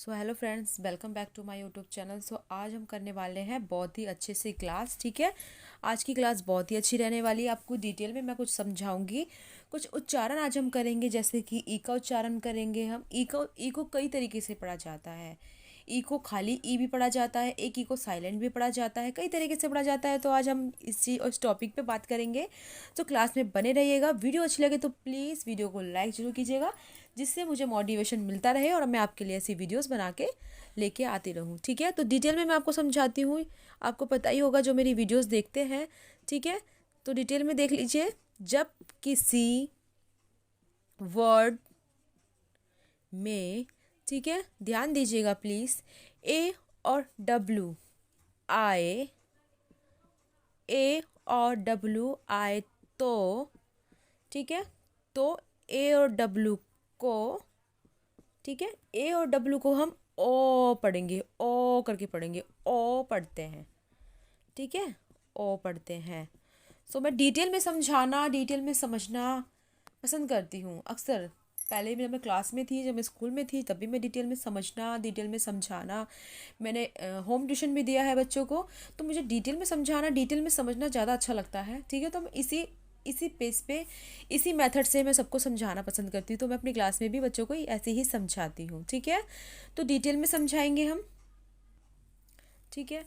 So hello friends, welcome back to my YouTube channel. So आज हम करने वाले हैं बहुत ही अच्छे से क्लास। ठीक है, आज की क्लास बहुत ही अच्छी रहने वाली है। आपको डिटेल में मैं कुछ समझाऊंगी। कुछ उच्चारण आज हम करेंगे, जैसे कि ई का उच्चारण करेंगे हम। ई को कई तरीके से पढ़ा जाता है। ई को खाली ई भी पढ़ा जाता है, एक ई को साइलेंट भी पढ़ा जाता है, कई तरीके से पढ़ा जाता है। तो आज हम इस टॉपिक पे बात करेंगे। तो क्लास में बने रहिएगा। वीडियो अच्छी लगे तो प्लीज़ वीडियो को लाइक जरूर कीजिएगा, जिससे मुझे मोटिवेशन मिलता रहे और मैं आपके लिए ऐसी वीडियोस बना के लेके आती रहूँ। ठीक है, तो डिटेल में मैं आपको समझाती हूँ। आपको पता ही होगा जो मेरी वीडियोस देखते हैं। ठीक है, तो डिटेल में देख लीजिए। जब किसी वर्ड में, ठीक है, ध्यान दीजिएगा प्लीज़, ए और डब्ल्यू आए, ए और डब्ल्यू आए तो, ठीक है, तो ए और डब्ल्यू को, ठीक है, ए और डब्ल्यू को हम ओ पढ़ेंगे, ओ करके पढ़ेंगे, ओ पढ़ते हैं। ठीक है, ओ पढ़ते हैं। सो मैं डिटेल में समझाना, डिटेल में समझना पसंद करती हूँ अक्सर। पहले भी जब मैं क्लास में थी, जब मैं स्कूल में थी, तब भी मैं डिटेल में समझना, डिटेल में समझाना। मैंने होम ट्यूशन भी दिया है बच्चों को, तो मुझे डिटेल में समझाना, डिटेल में समझना ज़्यादा अच्छा लगता है। ठीक है, तो मैं इसी इसी पेस पे, इसी मेथड से मैं सबको समझाना पसंद करती हूँ। तो मैं अपनी क्लास में भी बच्चों को ऐसे ही समझाती हूँ। ठीक है, तो डिटेल में समझाएंगे हम। ठीक है,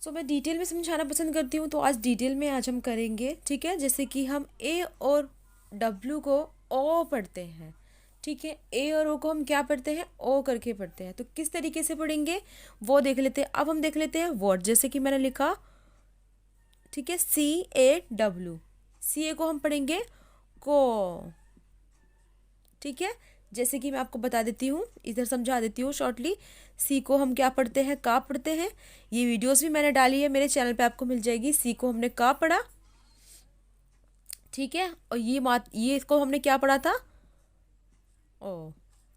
सो मैं डिटेल में समझाना पसंद करती हूँ, तो आज डिटेल में आज हम करेंगे। ठीक है, जैसे कि हम ए और डब्ल्यू को ओ पढ़ते हैं। ठीक है, ए और ओ को हम क्या पढ़ते हैं, ओ करके पढ़ते हैं। तो किस तरीके से पढ़ेंगे वो देख लेते हैं। अब हम देख लेते हैं वर्ड, जैसे कि मैंने लिखा, ठीक है, सी ए डब्ल्यू। सी ए को हम पढ़ेंगे को। ठीक है, जैसे कि मैं आपको बता देती हूँ, इधर समझा देती हूँ शॉर्टली। सी को हम क्या पढ़ते हैं, का पढ़ते हैं। ये वीडियोस भी मैंने डाली है मेरे चैनल पे, आपको मिल जाएगी। सी को हमने का पढ़ा, ठीक है, और ये इसको हमने क्या पढ़ा था, ओ।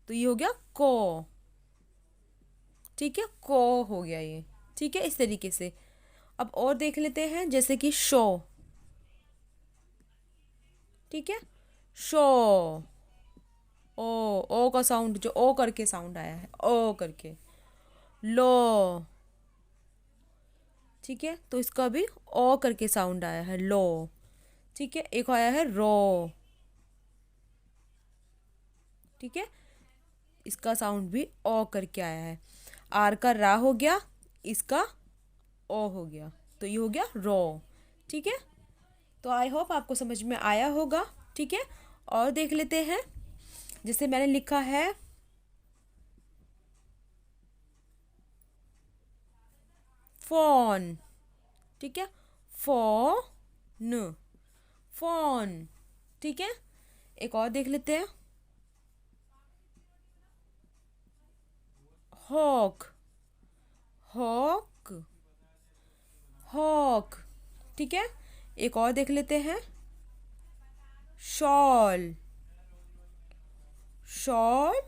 तो ये हो गया को। ठीक है, को हो गया ये। ठीक है, इस तरीके से। अब और देख लेते हैं, जैसे कि शो। ठीक है, शो, ओ, ओ का साउंड, जो ओ करके साउंड आया है, ओ करके। लो, ठीक है, तो इसका भी ओ करके साउंड आया है, लो। ठीक है, एक आया है रो। ठीक है, इसका साउंड भी ओ करके आया है। आर का रा हो गया, इसका ओ हो गया, तो ये हो गया रो। ठीक है, तो आई होप आपको समझ में आया होगा। ठीक है, और देख लेते हैं, जैसे मैंने लिखा है फोन। ठीक है, फोन, फोन। ठीक है, एक और देख लेते हैं, हॉक, हॉक, हॉक। ठीक है, एक और देख लेते हैं, शॉल, शॉल,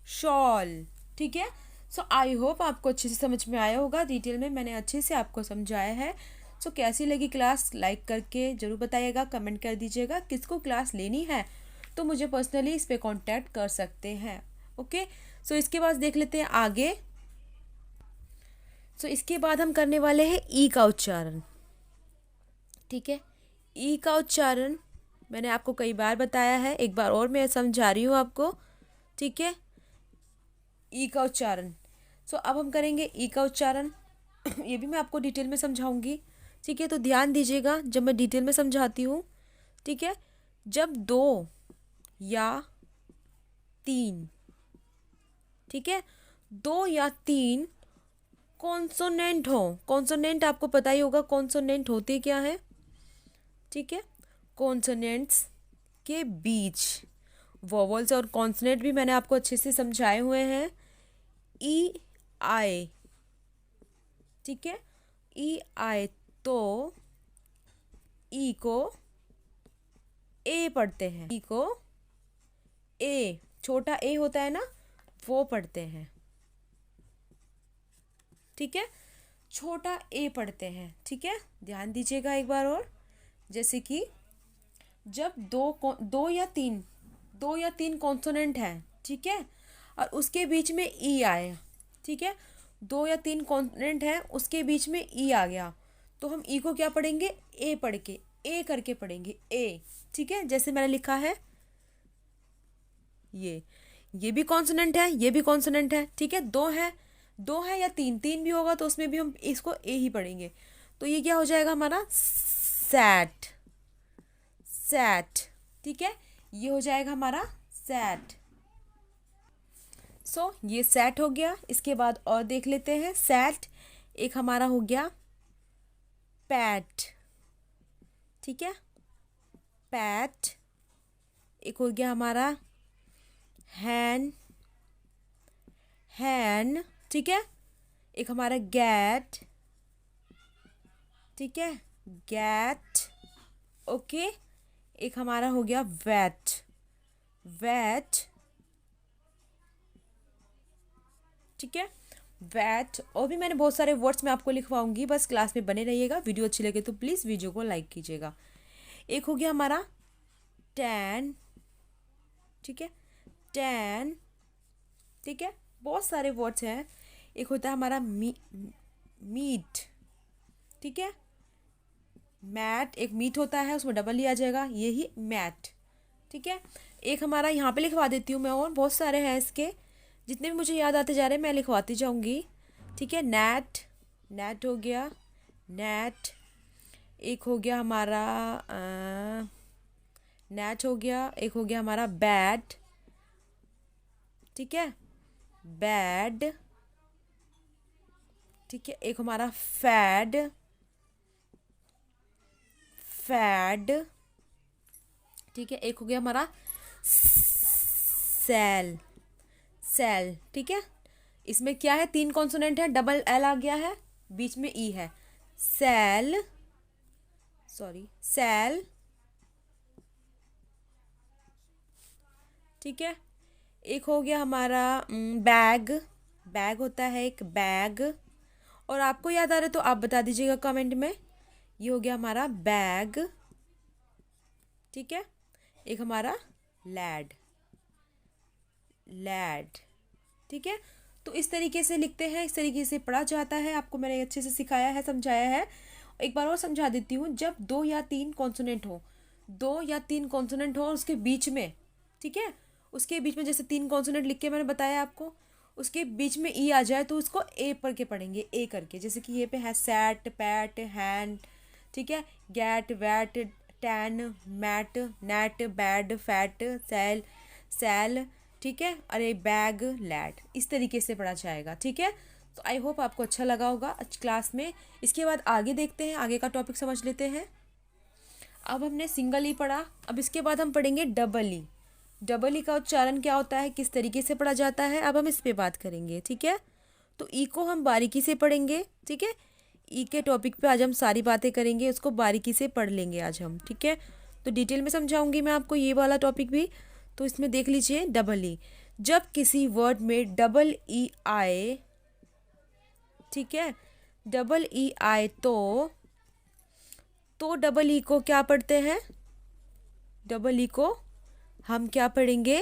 शॉल। ठीक है, सो आई होप आपको अच्छे से समझ में आया होगा। डिटेल में मैंने अच्छे से आपको समझाया है। सो कैसी लगी क्लास, लाइक करके ज़रूर बताइएगा, कमेंट कर दीजिएगा। किसको क्लास लेनी है तो मुझे पर्सनली इस पे कांटेक्ट कर सकते हैं। ओके, सो इसके बाद देख लेते हैं आगे। सो इसके बाद हम करने वाले हैं ई का उच्चारण। ठीक है, ई का उच्चारण मैंने आपको कई बार बताया है, एक बार और मैं समझा रही हूँ आपको। ठीक है, ई का उच्चारण। सो अब हम करेंगे ई का उच्चारण। ये भी मैं आपको डिटेल में समझाऊंगी। ठीक है, तो ध्यान दीजिएगा जब मैं डिटेल में समझाती हूँ। ठीक है, जब दो या तीन, ठीक है, दो या तीन कॉन्सोनेंट हो। कॉन्सोनेंट आपको पता ही होगा, कॉन्सोनेंट होते क्या है। ठीक है, कॉन्सोनेंट्स के बीच वोवल्स और कॉन्सोनेंट भी मैंने आपको अच्छे से समझाए हुए हैं। ई आए, ठीक है, ई आए तो ई को ए पढ़ते हैं। ई को ए, छोटा ए होता है ना, वो पढ़ते हैं। ठीक है, छोटा ए पढ़ते हैं। ठीक है, ध्यान दीजिएगा एक बार और, जैसे कि जब दो या तीन कॉन्सोनेंट हैं, ठीक है, और उसके बीच में ई आया, ठीक है, 2 या 3 कॉन्सोनेंट है, उसके बीच में ई आ गया, तो हम ई को क्या पढ़ेंगे, ए पढ़ के, ए करके पढ़ेंगे, ए, ठीक है, जैसे मैंने लिखा है ये भी कॉन्सोनेंट है, ये भी कॉन्सोनेंट है, ठीक है, दो है या तीन, तीन भी होगा तो उसमें भी हम इसको ए ही पढ़ेंगे। तो ये क्या हो जाएगा हमारा, सैट, सैट, ठीक है, ये हो जाएगा हमारा सैट। सो ये सैट हो गया। इसके बाद और देख लेते हैं, सैट एक हमारा हो गया पैट, ठीक है, पैट। एक हो गया हमारा हैन, हैन, ठीक है, एक हमारा गैट, ठीक है, गैट, ओके। एक हमारा हो गया वैट, वैट, ठीक है, वैट। और भी मैंने बहुत सारे वर्ड्स मैं आपको लिखवाऊंगी, बस क्लास में बने रहिएगा। वीडियो अच्छी लगे तो प्लीज़ वीडियो को लाइक कीजिएगा। एक हो गया हमारा टैन, ठीक है, टैन, ठीक है, बहुत सारे वर्ड्स हैं। एक होता है हमारा मीट, ठीक है, मैट, एक मीट होता है उसमें डबल ही आ जाएगा, ये ही मैट, ठीक है। एक हमारा यहाँ पे लिखवा देती हूँ मैं, और बहुत सारे हैं इसके, जितने भी मुझे याद आते जा रहे हैं मैं लिखवाती जाऊँगी, ठीक है। नेट, नेट हो गया, नेट। एक हो गया हमारा नेट हो गया। एक हो गया हमारा बैड, ठीक है, बैड, ठीक है। एक हमारा फैड, फैड, ठीक है। एक हो गया हमारा सेल, सेल, ठीक है। इसमें क्या है, 3 कॉन्सोनेंट है, डबल एल आ गया है, बीच में ई है, सेल, सॉरी, सेल, ठीक है। एक हो गया हमारा बैग, बैग होता है एक, बैग। और आपको याद आ रहा है तो आप बता दीजिएगा कमेंट में। ये हो गया हमारा बैग, ठीक है। एक हमारा लैड, लैड, ठीक है। तो इस तरीके से लिखते हैं, इस तरीके से पढ़ा जाता है। आपको मैंने अच्छे से सिखाया है, समझाया है। एक बार और समझा देती हूँ। जब 2 या 3 कॉन्सोनेंट हो, 2 या 3 कॉन्सोनेंट हो और उसके बीच में, ठीक है, उसके बीच में जैसे 3 कॉन्सोनेंट लिख के मैंने बताया आपको, उसके बीच में ई आ जाए तो उसको ए पढ़ के पढ़ेंगे, ए करके। जैसे कि ये पे है सैट, पैट, हैंड, ठीक है, gat, vat, tan, mat, net, bad, fat, sell, sell, ठीक है, अरे बैग, लैड, इस तरीके से पढ़ा जाएगा, ठीक है। तो आई होप आपको अच्छा लगा होगा आज क्लास में। इसके बाद आगे देखते हैं, आगे का टॉपिक समझ लेते हैं। अब हमने सिंगल ई पढ़ा, अब इसके बाद हम पढ़ेंगे डबल ई। डबल ई का उच्चारण क्या होता है, किस तरीके से पढ़ा जाता है, अब हम इस पे बात करेंगे, ठीक है। तो ई को हम बारीकी से पढ़ेंगे, ठीक है। ई के टॉपिक पे आज हम सारी बातें करेंगे, उसको बारीकी से पढ़ लेंगे आज हम, ठीक है। तो डिटेल में समझाऊंगी मैं आपको ये वाला टॉपिक भी। तो इसमें देख लीजिए, डबल ई, जब किसी वर्ड में डबल ई आए, ठीक है, डबल ई आए तो डबल ई को क्या पढ़ते हैं, डबल ई को हम क्या पढ़ेंगे,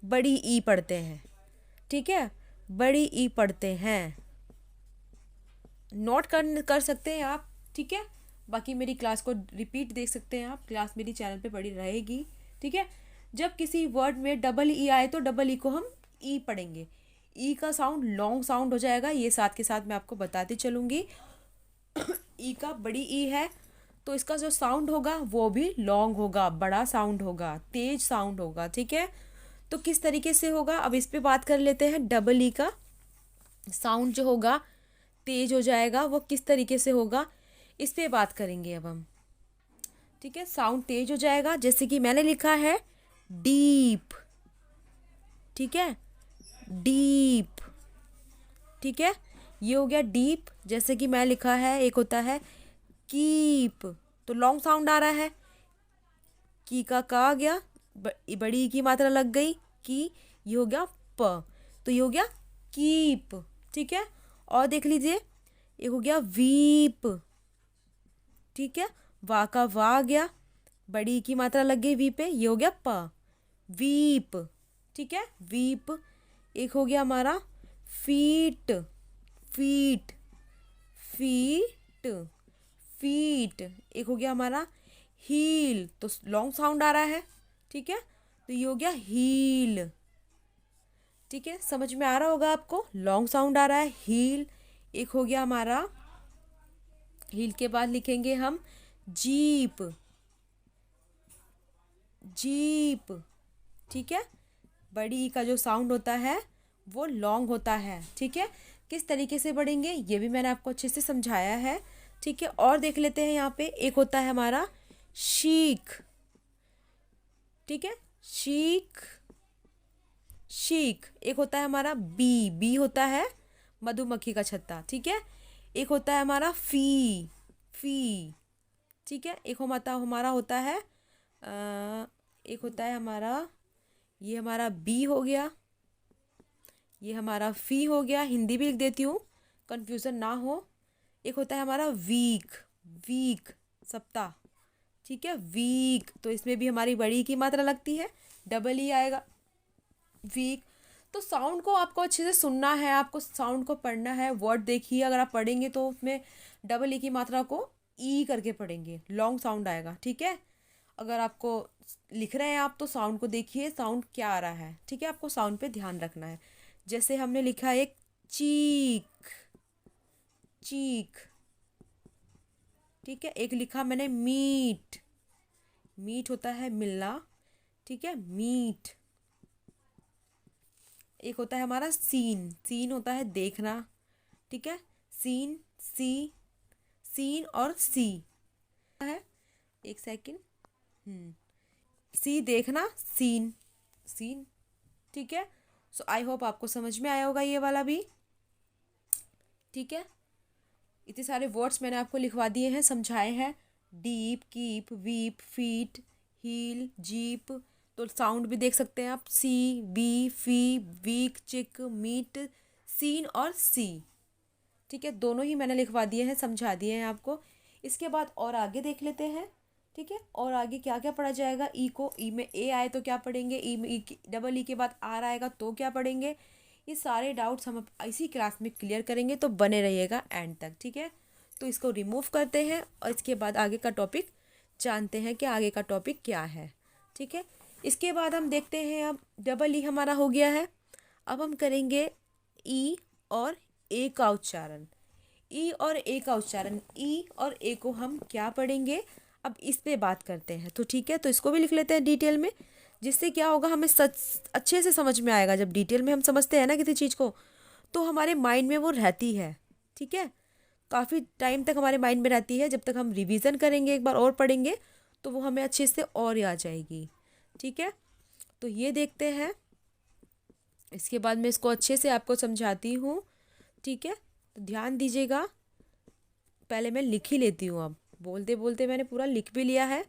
बड़ी ई पढ़ते हैं, ठीक है, बड़ी ई पढ़ते हैं। नोट कर सकते हैं आप, ठीक है। बाकी मेरी क्लास को रिपीट देख सकते हैं आप, क्लास मेरी चैनल पे पड़ी रहेगी, ठीक है। जब किसी वर्ड में डबल ई आए तो डबल ई को हम ई पढ़ेंगे। ई का साउंड लॉन्ग साउंड हो जाएगा, ये साथ के साथ मैं आपको बताती चलूँगी। ई का बड़ी ई है तो इसका जो साउंड होगा वो भी लॉन्ग होगा, बड़ा साउंड होगा, तेज साउंड होगा, ठीक है। तो किस तरीके से होगा, अब इस पे बात कर लेते हैं। डबल ई का साउंड जो होगा तेज हो जाएगा, वो किस तरीके से होगा इस पे बात करेंगे अब हम, ठीक है। साउंड तेज हो जाएगा, जैसे कि मैंने लिखा है डीप, ठीक है, डीप, ठीक है, ये हो गया डीप। जैसे कि मैं लिखा है, एक होता है कीप, तो लॉन्ग साउंड आ रहा है, की का आ गया, बड़ी की मात्रा लग गई, की, ये हो गया प, तो ये हो गया कीप, ठीक है। और देख लीजिए, एक हो गया वीप, ठीक है, वा का वा आ गया, बड़ी की मात्रा लग गई वी पे, ये हो गया प, वीप, ठीक है, वीप। एक हो गया हमारा फीट, फीट, फीट, फीट। एक हो गया हमारा हील, तो लॉन्ग साउंड आ रहा है, ठीक है, तो ये हो गया हील। ठीक है, समझ में आ रहा होगा आपको, लॉन्ग साउंड आ रहा है, हील। एक हो गया हमारा, हील के बाद लिखेंगे हम जीप, जीप। ठीक है, बड़ी ई का जो साउंड होता है वो लॉन्ग होता है। ठीक है, किस तरीके से पढ़ेंगे ये भी मैंने आपको अच्छे से समझाया है। ठीक है, और देख लेते हैं यहाँ पे एक होता है हमारा शीख। ठीक है, शीख, शीख। एक होता है हमारा बी, बी होता है मधुमक्खी का छत्ता। ठीक है, एक होता है हमारा फी, फी। ठीक है, एक हमारा होता है एक होता है हमारा, ये हमारा बी हो गया, ये हमारा फी हो गया, हिंदी भी लिख देती हूँ कंफ्यूजन ना हो। एक होता है हमारा वीक, वीक, सप्ताह। ठीक है, वीक, तो इसमें भी हमारी बड़ी की मात्रा लगती है, डबल ई आएगा, वीक। तो साउंड को आपको अच्छे से सुनना है, आपको साउंड को पढ़ना है। वर्ड देखिए, अगर आप पढ़ेंगे तो उसमें डबल ई की मात्रा को ई करके पढ़ेंगे, लॉन्ग साउंड आएगा। ठीक है, अगर आपको लिख रहे हैं आप तो साउंड को देखिए, साउंड क्या आ रहा है। ठीक है, आपको साउंड पे ध्यान रखना है। जैसे हमने लिखा एक चीक, चीक। ठीक है, एक लिखा मैंने मीट, मीट होता है मिलना। ठीक है, मीट। एक होता है हमारा सीन, सीन होता है देखना। ठीक है, सीन, सी, सीन और सी है, एक सेकंड, सी देखना, सीन, सीन। ठीक है, सो आई होप आपको समझ में आया होगा ये वाला भी। ठीक है, इतने सारे वर्ड्स मैंने आपको लिखवा दिए हैं, समझाए हैं। Deep, keep, weep, feet, heel, jeep. तो साउंड भी देख सकते हैं आप, see, bee, fee, week, chick, meat, seen और सी। ठीक है, दोनों ही मैंने लिखवा दिए हैं, समझा दिए हैं आपको। इसके बाद और आगे देख लेते हैं। ठीक है, और आगे क्या क्या पढ़ा जाएगा। ई को, ई में ए आए तो क्या पढ़ेंगे, ई में डबल ई के बाद आर आएगा तो क्या पढ़ेंगे। ये सारे डाउट्स हम इसी क्लास में क्लियर करेंगे, तो बने रहिएगा एंड तक। ठीक है, तो इसको रिमूव करते हैं और इसके बाद आगे का टॉपिक जानते हैं कि आगे का टॉपिक क्या है। ठीक है, इसके बाद हम देखते हैं, अब डबल ई हमारा हो गया है। अब हम करेंगे ई और ए का उच्चारण। ई और ए का उच्चारण, ई और ए को हम क्या पढ़ेंगे, अब इस पे बात करते हैं। तो ठीक है, तो इसको भी लिख लेते हैं डिटेल में, जिससे क्या होगा, हमें सच अच्छे से समझ में आएगा। जब डिटेल में हम समझते हैं ना किसी चीज़ को, तो हमारे माइंड में वो रहती है। ठीक है, काफ़ी टाइम तक हमारे माइंड में रहती है। जब तक हम रिवीजन करेंगे, एक बार और पढ़ेंगे, तो वो हमें अच्छे से और याद जाएगी। ठीक है, तो ये देखते हैं, इसके बाद मैं इसको अच्छे से आपको समझाती हूँ। ठीक है, तो ध्यान दीजिएगा, पहले मैं लिख ही लेती हूँ। अब बोलते बोलते मैंने पूरा लिख भी लिया है,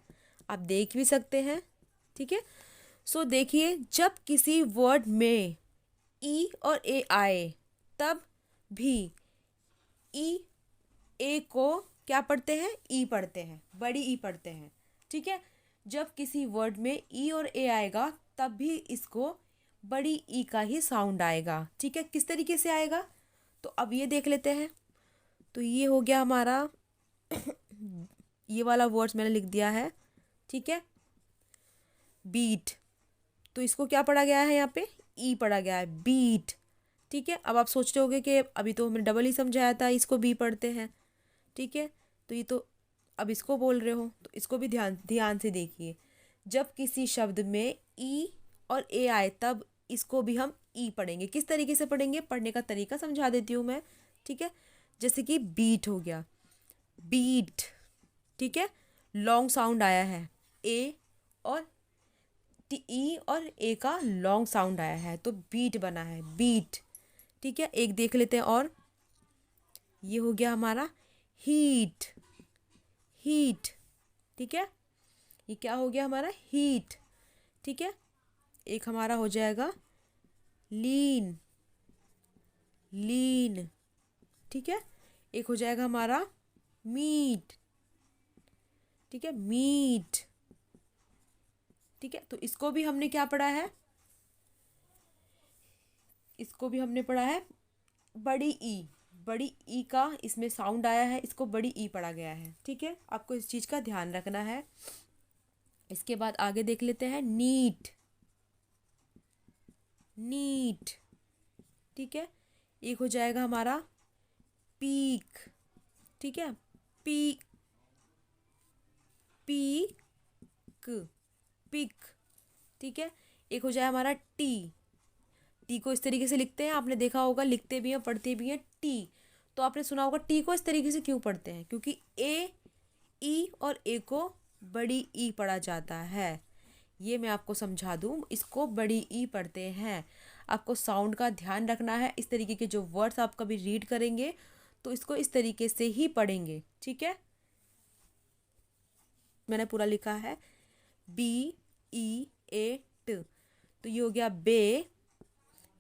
आप देख भी सकते हैं। ठीक है, सो देखिए, जब किसी वर्ड में ई और ए आए, तब भी ई ए को क्या पढ़ते हैं, ई पढ़ते हैं, बड़ी ई पढ़ते हैं। ठीक है, जब किसी वर्ड में ई और ए आएगा, तब भी इसको बड़ी ई का ही साउंड आएगा। ठीक है, किस तरीके से आएगा, तो अब ये देख लेते हैं। तो ये हो गया हमारा ये वाला वर्ड्स मैंने लिख दिया है। ठीक है, बीट, तो इसको क्या पढ़ा गया है, यहाँ पे ई पढ़ा गया है, बीट। ठीक है, अब आप सोच रहे होगे कि अभी तो हमने डबल ही समझाया था, इसको बी पढ़ते हैं। ठीक है, तो ये तो अब इसको बोल रहे हो, तो इसको भी ध्यान ध्यान से देखिए। जब किसी शब्द में ई और ए आए, तब इसको भी हम ई पढ़ेंगे। किस तरीके से पढ़ेंगे, पढ़ने का तरीका समझा देती हूँ मैं। ठीक है, जैसे कि बीट हो गया, बीट। ठीक है, लॉन्ग साउंड आया है, ए और ई और ए का लॉन्ग साउंड आया है, तो बीट बना है, बीट। ठीक है, एक देख लेते हैं और, ये हो गया हमारा हीट, हीट। ठीक है, ये क्या हो गया हमारा, हीट। ठीक है, एक हमारा हो जाएगा लीन, लीन। ठीक है, एक हो जाएगा हमारा मीट। ठीक है, मीट। ठीक है, तो इसको भी हमने क्या पढ़ा है, इसको भी हमने पढ़ा है बड़ी ई, बड़ी ई का इसमें साउंड आया है, इसको बड़ी ई पढ़ा गया है। ठीक है, आपको इस चीज़ का ध्यान रखना है। इसके बाद आगे देख लेते हैं नीट, नीट। ठीक है, एक हो जाएगा हमारा पीक। ठीक है, पी, पीक, पिक। ठीक है, एक हो जाए हमारा टी, टी को इस तरीके से लिखते हैं, आपने देखा होगा, लिखते भी हैं पढ़ते भी हैं टी। तो आपने सुना होगा टी को इस तरीके से क्यों पढ़ते हैं, क्योंकि ए, ई और ए को बड़ी ई पढ़ा जाता है। ये मैं आपको समझा दूँ, इसको बड़ी ई पढ़ते हैं। आपको साउंड का ध्यान रखना है। इस तरीके के जो वर्ड्स आप कभी रीड करेंगे तो इसको इस तरीके से ही पढ़ेंगे। ठीक है, मैंने पूरा लिखा है बी ई ए ट, तो ये हो गया बे,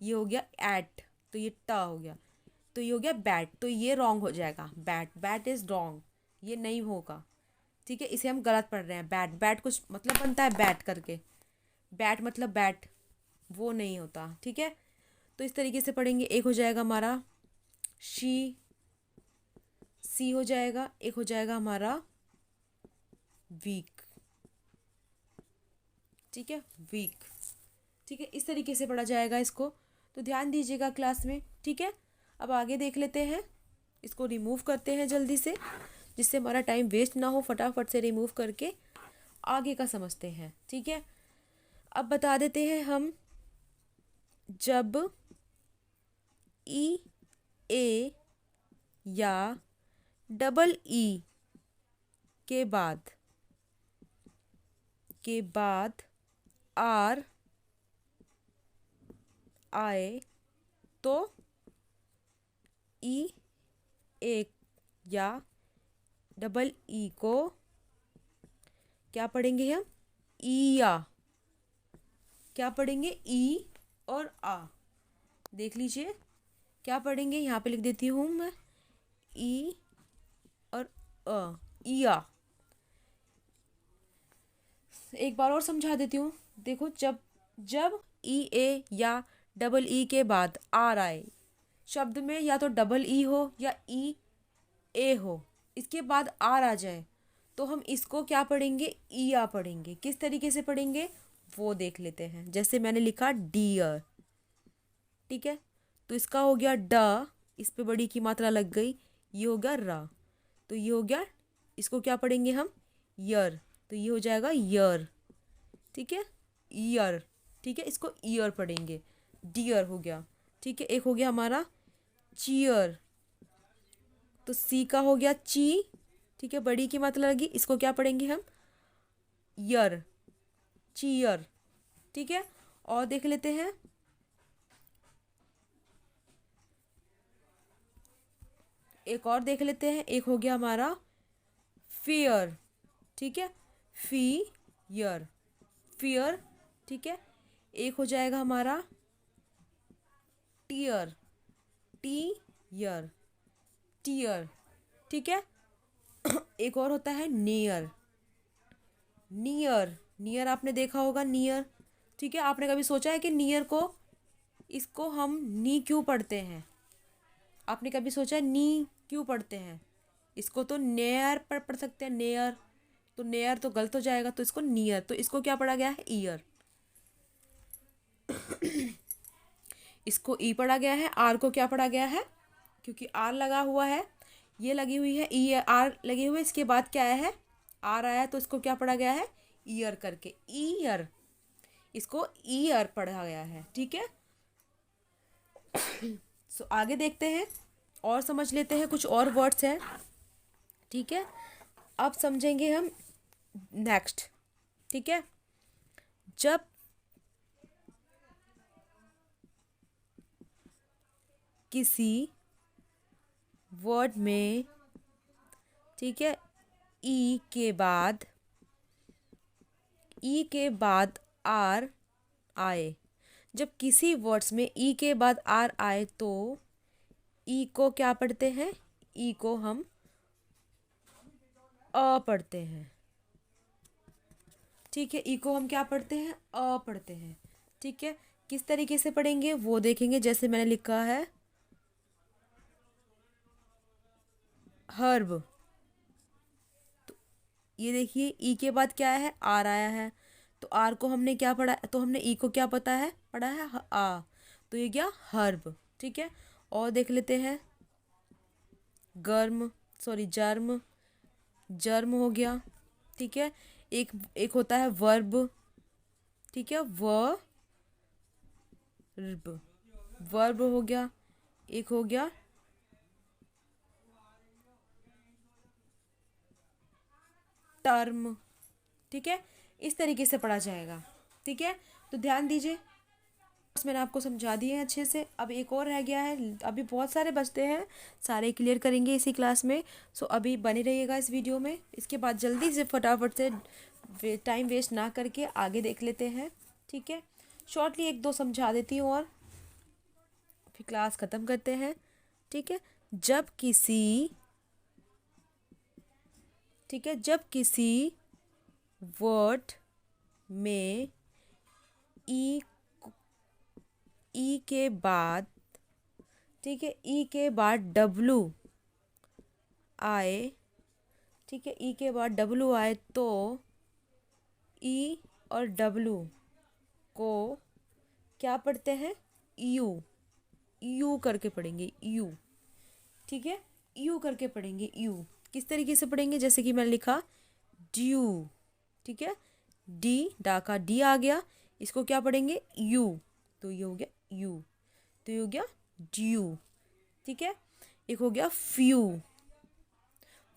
ये हो गया एट, तो ये ट हो गया, तो ये हो गया बैट, तो ये रॉन्ग हो जाएगा, बैट, बैट इज रॉन्ग, ये नहीं होगा। ठीक है, इसे हम गलत पढ़ रहे हैं। बैट, बैट कुछ मतलब बनता है बैट करके, बैट मतलब बैट, वो नहीं होता। ठीक है, तो इस तरीके से पढ़ेंगे। एक हो जाएगा हमारा शी, सी हो जाएगा। एक हो जाएगा हमारा वीक। ठीक है, वीक। ठीक है, इस तरीके से पढ़ा जाएगा इसको, तो ध्यान दीजिएगा क्लास में। ठीक है, अब आगे देख लेते हैं, इसको रिमूव करते हैं जल्दी से, जिससे हमारा टाइम वेस्ट ना हो। फटाफट से रिमूव करके आगे का समझते हैं। ठीक है, अब बता देते हैं हम, जब ई, ए या डबल ई के बाद आर आए तो ई, ए या डबल ई को क्या पढ़ेंगे हम, ईया। क्या पढ़ेंगे, ई और आ। देख लीजिए क्या पढ़ेंगे, यहाँ पे लिख देती हूँ मैं, ई और अ, ईया। एक बार और समझा देती हूँ। देखो, जब जब ई ए या डबल ई के बाद आर आए, शब्द में या तो डबल ई हो या ई ए हो, इसके बाद आर आ जाए, तो हम इसको क्या पढ़ेंगे, ईया पढ़ेंगे। किस तरीके से पढ़ेंगे वो देख लेते हैं। जैसे मैंने लिखा डियर। ठीक है, तो इसका हो गया ड, इस पे बड़ी की मात्रा लग गई, ये हो गया रा, तो ये हो गया, इसको क्या पढ़ेंगे हम, यर, तो ये हो जाएगा यर। ठीक है, ईयर। ठीक है, इसको ईयर पढ़ेंगे। डियर हो गया। ठीक है, एक हो गया हमारा चीयर, तो सी का हो गया ची। ठीक है, बड़ी की मात्रा लगी, इसको क्या पढ़ेंगे हम, यर, चीयर। ठीक है, और देख लेते हैं, एक और देख लेते हैं। एक हो गया हमारा फियर। ठीक है, फियर, फियर। ठीक है, एक हो जाएगा हमारा टीयर, टीयर, टीयर। ठीक है, एक और होता है नियर, नियर, नियर आपने देखा होगा, नियर। ठीक है, आपने कभी सोचा है कि नियर को, इसको हम नी क्यों पढ़ते हैं, आपने कभी सोचा है नी क्यों पढ़ते हैं। इसको तो नेयर पढ़ सकते हैं, नेयर, तो नेयर तो गलत हो जाएगा, तो इसको नियर, तो इसको क्या पढ़ा गया है, ईयर। इसको ई पढ़ा गया है, आर को क्या पढ़ा गया है, क्योंकि आर लगा हुआ है, ये लगी हुई है, ई आर लगी हुई है, इसके बाद क्या आया है, आर आया है, तो इसको क्या पढ़ा गया है, ईयर करके, ईयर, इसको ईयर पढ़ा गया है। ठीक है, सो आगे देखते हैं और समझ लेते हैं, कुछ और वर्ड्स हैं। ठीक है, अब समझेंगे हम नेक्स्ट। ठीक है, जब किसी वर्ड में, ठीक है, ई के बाद आर आए, जब किसी वर्ड्स में ई के बाद आर आए तो ई को क्या पढ़ते हैं, ई को हम अ पढ़ते हैं। ठीक है, ई को हम क्या पढ़ते हैं, अ पढ़ते हैं। ठीक है, किस तरीके से पढ़ेंगे वो देखेंगे। जैसे मैंने लिखा है हर्ब, ये देखिए ई के बाद क्या है, आर आया है। तो आर को हमने क्या पढ़ा, तो हमने ई को क्या पता है, पढ़ा है आ। तो ये क्या, हर्ब। ठीक है, और देख लेते हैं। गर्म, सॉरी जर्म, जर्म हो गया। ठीक है, एक एक होता है वर्ब। ठीक है, वर्ब, वर्ब हो गया। एक हो गया टर्म। ठीक है, इस तरीके से पढ़ा जाएगा। ठीक है, तो ध्यान दीजिए, बस मैंने आपको समझा दिए हैं अच्छे से। अब एक और रह गया है, अभी बहुत सारे बचते हैं, सारे क्लियर करेंगे इसी क्लास में। सो अभी बने रहिएगा इस वीडियो में। इसके बाद जल्दी से फटाफट से टाइम वेस्ट ना करके आगे देख लेते हैं। ठीक है, शॉर्टली एक दो समझा देती हूँ और फिर क्लास ख़त्म करते हैं। ठीक है, जब किसी, ठीक है, जब किसी वर्ड में ई, ई के बाद, ठीक है, ई के बाद डब्लू आए, ठीक है, ई के बाद डब्लू आए तो ई और डब्लू को क्या पढ़ते हैं, यू, यू करके पढ़ेंगे, यू। ठीक है, यू करके पढ़ेंगे, यू। किस तरीके से पढ़ेंगे, जैसे कि मैंने लिखा ड्यू। ठीक है, डी, डा का डी आ गया, इसको क्या पढ़ेंगे, यू। तो ये हो गया यू, तो ये हो गया ड्यू। ठीक है, एक हो गया फ्यू,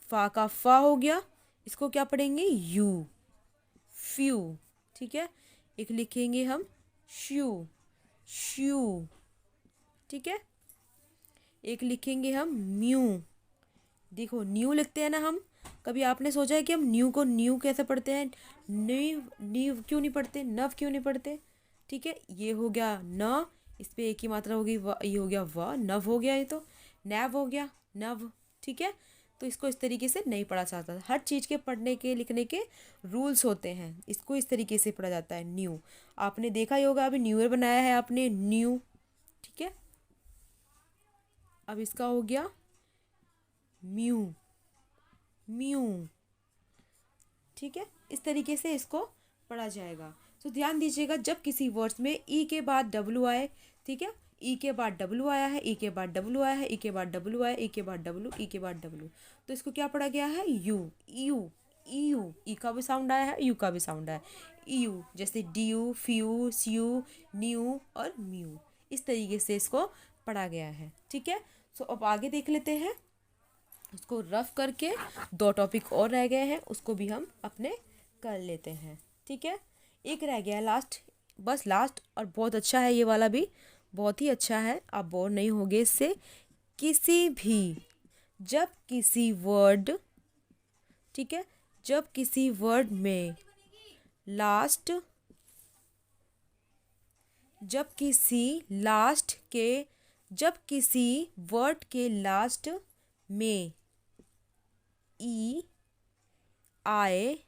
फा का फा हो गया, इसको क्या पढ़ेंगे, यू, फ्यू। ठीक है, एक लिखेंगे हम श्यू, श्यू। ठीक है, एक लिखेंगे हम म्यू। देखो न्यू लिखते हैं ना हम, कभी आपने सोचा है कि हम न्यू को न्यू कैसे पढ़ते हैं, न्यू, न्यू क्यों नहीं पढ़ते, नव क्यों नहीं पढ़ते। ठीक है, ये हो गया न, इस पे एक ही मात्रा होगी व, ये हो गया व, नव हो गया, ये तो नैव हो गया, नव। ठीक है, तो इसको इस तरीके से नहीं पढ़ा जाता। हर चीज़ के पढ़ने के लिखने के रूल्स होते हैं, इसको इस तरीके से पढ़ा जाता है, न्यू। आपने देखा ही होगा, अभी न्यू ईयर बनाया है आपने, न्यू। ठीक है, अब इसका हो गया म्यू, म्यू। ठीक है, इस तरीके से इसको पढ़ा जाएगा। तो ध्यान दीजिएगा, जब किसी वर्ड्स में ई के बाद डब्लू आए, ठीक है, ई के बाद डब्लू आया है, ई के बाद डब्लू आया है, ई के बाद डब्लू आया, ई के बाद डब्लू, ई के बाद डब्लू, तो इसको क्या पढ़ा गया है, यू, यू, यू। ई का भी साउंड आया है, यू का भी साउंड आया है, यू। जैसे due, few, sue, new और म्यू, इस तरीके से इसको पढ़ा गया है। ठीक है, सो अब आगे देख लेते हैं, उसको रफ करके दो टॉपिक और रह गए हैं, उसको भी हम अपने कर लेते हैं। ठीक है, एक रह गया लास्ट, बस लास्ट, और बहुत अच्छा है ये वाला भी, बहुत ही अच्छा है, आप बोर नहीं होगे इससे। किसी भी, जब किसी वर्ड, ठीक है, जब किसी वर्ड में लास्ट, जब किसी लास्ट के, जब किसी वर्ड के लास्ट में ई आए,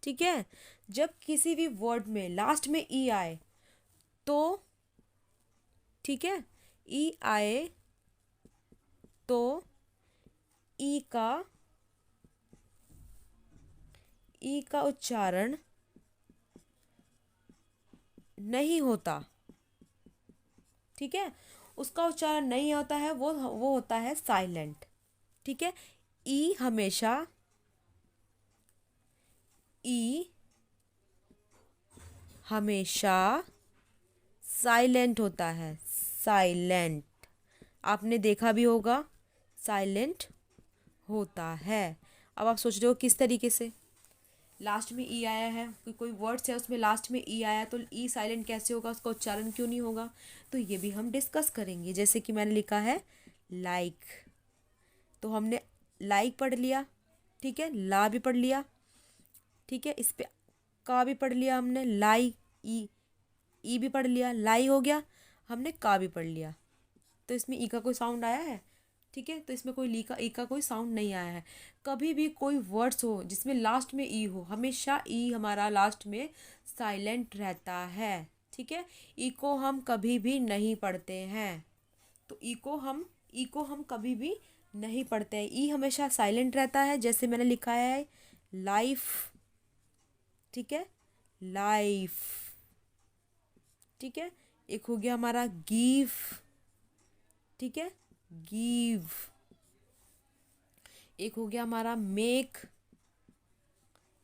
ठीक है, जब किसी भी वर्ड में लास्ट में ई आए तो, ठीक है, ई आए तो ई का, ई का उच्चारण नहीं होता। ठीक है, उसका उच्चारण नहीं होता है, वो होता है साइलेंट। ठीक है, ई हमेशा, ई हमेशा साइलेंट होता है, साइलेंट। आपने देखा भी होगा, साइलेंट होता है। अब आप सोच रहे हो किस तरीके से, लास्ट में ई आया है, कोई वर्ड्स है उसमें लास्ट में ई आया, तो ई साइलेंट कैसे होगा, उसका उच्चारण क्यों नहीं होगा, तो ये भी हम डिस्कस करेंगे। जैसे कि मैंने लिखा है लाइक, तो हमने लाइक पढ़ लिया, ठीक है, ला भी पढ़ लिया, ठीक है, इस पे का भी पढ़ लिया हमने, लाई, ई भी पढ़ लिया, लाई हो गया, हमने का भी पढ़ लिया। तो इसमें ई का कोई साउंड आया है, ठीक है, तो इसमें कोई ली का, ई का कोई साउंड नहीं आया है। कभी भी कोई वर्ड्स हो जिसमें लास्ट में ई हो, हमेशा ई हमारा लास्ट में साइलेंट रहता है। ठीक है। ई को हम कभी भी नहीं पढ़ते हैं, तो ई को हम कभी भी नहीं पढ़ते हैं। ई हमेशा साइलेंट रहता है, जैसे मैंने लिखा है लाइफ, ठीक है, लाइफ, ठीक है। एक हो गया हमारा गिव, ठीक है, गिव। एक हो गया हमारा मेक,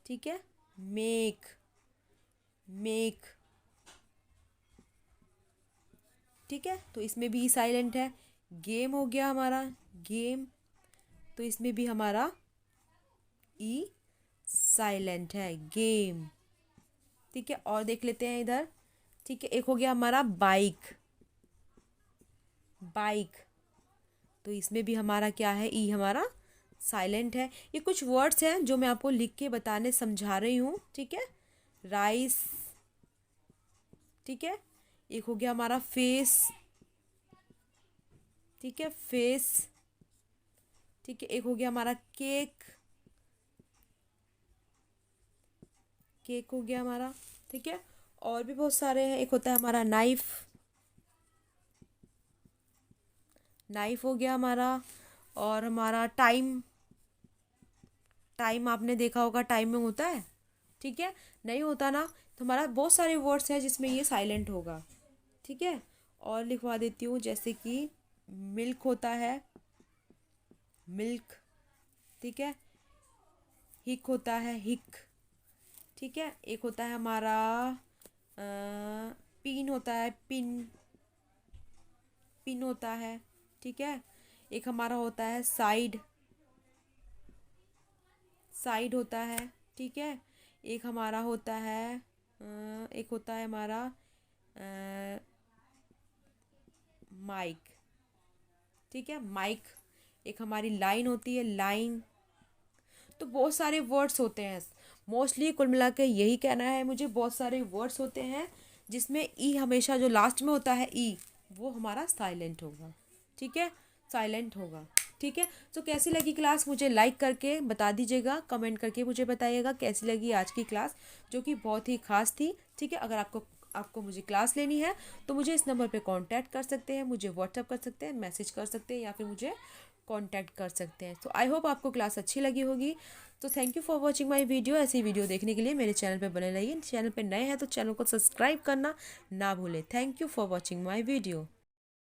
ठीक है, मेक, मेक, ठीक है, तो इसमें भी साइलेंट है। गेम हो गया हमारा, गेम, तो इसमें भी हमारा ई साइलेंट है, गेम, ठीक है। और देख लेते हैं इधर, ठीक है। एक हो गया हमारा बाइक, बाइक, तो इसमें भी हमारा क्या है, ई हमारा साइलेंट है। ये कुछ वर्ड्स हैं जो मैं आपको लिख के बताने समझा रही हूँ, ठीक है। राइस, ठीक है। एक हो गया हमारा फेस, ठीक है, फेस, ठीक है। एक हो गया हमारा केक, केक हो गया हमारा, ठीक है। और भी बहुत सारे हैं। एक होता है हमारा नाइफ, नाइफ हो गया हमारा। और हमारा टाइम, टाइम आपने देखा होगा, टाइम में होता है, ठीक है, नहीं होता ना, तो हमारा बहुत सारे वर्ड्स हैं जिसमें ये साइलेंट होगा, ठीक है। और लिखवा देती हूँ, जैसे कि मिल्क होता है, मिल्क, ठीक है। हिक होता है, हिक, ठीक है। एक होता है हमारा पिन होता है, पिन, पिन होता है, ठीक है। एक हमारा होता है साइड, साइड होता है, ठीक है। एक हमारा होता है एक होता है हमारा माइक, ठीक है, माइक। एक हमारी लाइन होती है, लाइन। तो बहुत सारे वर्ड्स होते हैं, मोस्टली कुल मिला के यही कहना है मुझे, बहुत सारे वर्ड्स होते हैं जिसमें ई हमेशा जो लास्ट में होता है ई, वो हमारा साइलेंट होगा, ठीक है, साइलेंट होगा, ठीक है। तो कैसी लगी क्लास मुझे लाइक करके बता दीजिएगा, कमेंट करके मुझे बताइएगा कैसी लगी आज की क्लास, जो कि बहुत ही खास थी, ठीक है। अगर आपको मुझे क्लास लेनी है तो मुझे इस नंबर पे कांटेक्ट कर सकते हैं, मुझे व्हाट्सअप कर सकते हैं, मैसेज कर सकते हैं, या फिर मुझे कांटेक्ट कर सकते हैं। तो आई होप आपको क्लास अच्छी लगी होगी। तो thank you for watching my video. ऐसी वीडियो देखने के लिए मेरे चैनल पे बने रहिए। चैनल पे नए हैं तो चैनल को सब्सक्राइब करना ना भूलें। Thank you for watching my video.